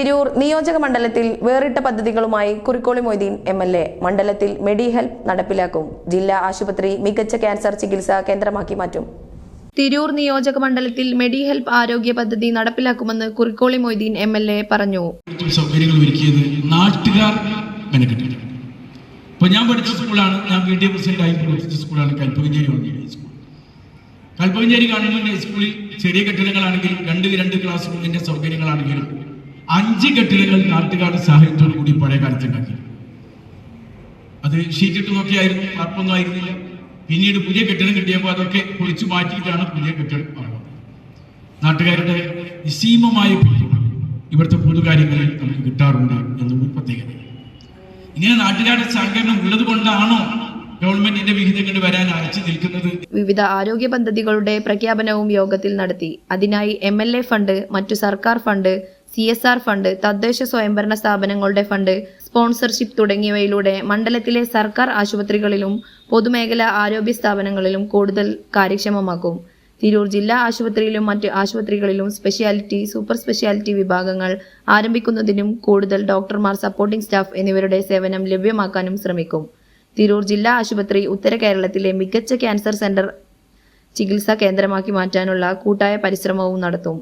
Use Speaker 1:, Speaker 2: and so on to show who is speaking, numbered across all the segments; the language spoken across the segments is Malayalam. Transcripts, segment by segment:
Speaker 1: തിരൂർ നിയോജക മണ്ഡലത്തിൽ വേറിട്ട പദ്ധതികളുമായി കുറിക്കോളി മൊയ്തീൻ MLA. മണ്ഡലത്തിൽ മെഡി ഹെൽപ്പ് നടപ്പിലാക്കും. ജില്ലാ ആശുപത്രി മികച്ച ക്യാൻസർ ചികിത്സാ കേന്ദ്രമാക്കി മാറ്റും. തിരൂർ നിയോജക മണ്ഡലത്തിൽ മെഡി ഹെൽപ്പ് ആരോഗ്യ പദ്ധതി നടപ്പിലാക്കുമെന്ന് കുറിക്കോളി മൊയ്തീൻ MLA പറഞ്ഞു.
Speaker 2: സൗകര്യങ്ങൾ ഒരുക്കിയത് നാട്ടുകാർ മെനക്കെട്ടില്ല. ഇപ്പോൾ ഞാൻ പഠിച്ച സ്കൂളാണ്, ഞാൻ PTA പ്രസിഡന്റായി പഠിച്ച സ്കൂളാണ് Kalpakanchery government school. Kalpakanchery government സ്കൂളിൽ ചെറിയ കെട്ടിടങ്ങളാണെങ്കിലും രണ്ട് ക്ലാസ് റൂമിന്റെ സൗകര്യങ്ങളാണെങ്കിലും 5 കെട്ടിടങ്ങൾ നാട്ടുകാരുടെ സഹായത്തോടു കൂടി പഴയ കാലത്ത് ഉണ്ടാക്കി. അത് ഷീറ്റിട്ട് നോക്കിയായിരുന്നു, അർപ്പൊന്നും ആയിരുന്നില്ല. പിന്നീട് പുതിയ കെട്ടിടം കിട്ടിയപ്പോൾ അതൊക്കെ പൊളിച്ചു മാറ്റിയിട്ടാണ് പുതിയ കെട്ടിടം ആവുന്നത്. നാട്ടുകാരുടെ നിസ്സീമമായ പിന്തുണ ഇവിടുത്തെ പൊതുകാര്യങ്ങളിൽ നമുക്ക് കിട്ടാറുണ്ട് എന്നൊരു പ്രത്യേകത. ഇങ്ങനെ നാട്ടുകാരുടെ സഹകരണം ഉള്ളത് കൊണ്ടാണോ ഗവൺമെന്റിന്റെ വിഹിതങ്ങൾ വരാൻ അയച്ചു നിൽക്കുന്നത്?
Speaker 1: വിവിധ ആരോഗ്യ പദ്ധതികളുടെ പ്രഖ്യാപനവും യോഗത്തിൽ നടത്തി. അതിനായി MLA ഫണ്ട്, മറ്റു സർക്കാർ ഫണ്ട്, CSR ഫണ്ട്, തദ്ദേശ സ്വയംഭരണ സ്ഥാപനങ്ങളുടെ ഫണ്ട്, സ്പോൺസർഷിപ്പ് തുടങ്ങിയവയിലൂടെ മണ്ഡലത്തിലെ സർക്കാർ ആശുപത്രികളിലും പൊതുമേഖലാ ആരോഗ്യ സ്ഥാപനങ്ങളിലും കൂടുതൽ കാര്യക്ഷമമാക്കും. തിരൂർ ജില്ലാ ആശുപത്രിയിലും മറ്റ് ആശുപത്രികളിലും സ്പെഷ്യാലിറ്റി, സൂപ്പർ സ്പെഷ്യാലിറ്റി വിഭാഗങ്ങൾ ആരംഭിക്കുന്നതിനും കൂടുതൽ ഡോക്ടർമാർ, സപ്പോർട്ടിംഗ് സ്റ്റാഫ് എന്നിവരുടെ സേവനം ലഭ്യമാക്കാനും ശ്രമിക്കും. തിരൂർ ജില്ലാ ആശുപത്രി ഉത്തര കേരളത്തിലെ മികച്ച ക്യാൻസർ സെന്റർ ചികിത്സാ കേന്ദ്രമാക്കി മാറ്റാനുള്ള കൂട്ടായ പരിശ്രമവും നടത്തും.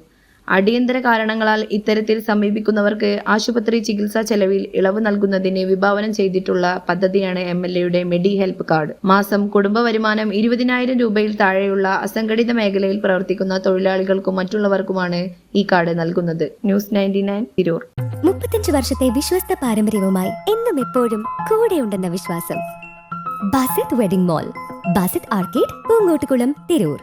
Speaker 1: അടിയന്തര കാരണങ്ങളാൽ ഇത്തരത്തിൽ സമീപിക്കുന്നവർക്ക് ആശുപത്രി ചികിത്സാ ചെലവിൽ ഇളവ് നൽകുന്നതിന് വിഭാവനം ചെയ്തിട്ടുള്ള പദ്ധതിയാണ് MLAയുടെ മെഡി ഹെൽപ്പ് കാർഡ്. മാസം കുടുംബ വരുമാനം 20,000 രൂപയിൽ താഴെയുള്ള അസംഘടിത മേഖലയിൽ പ്രവർത്തിക്കുന്ന തൊഴിലാളികൾക്കും മറ്റുള്ളവർക്കുമാണ് ഈ കാർഡ് നൽകുന്നത്. ന്യൂസ് 99 തിരൂർ.
Speaker 3: 35 വർഷത്തെ വിശ്വസ്ത പാരമ്പര്യവുമായി എന്നും എപ്പോഴും കൂടെയുണ്ടെന്ന വിശ്വാസം. Basith wedding mall, Basith arcade, Poongottukulam, Tirur.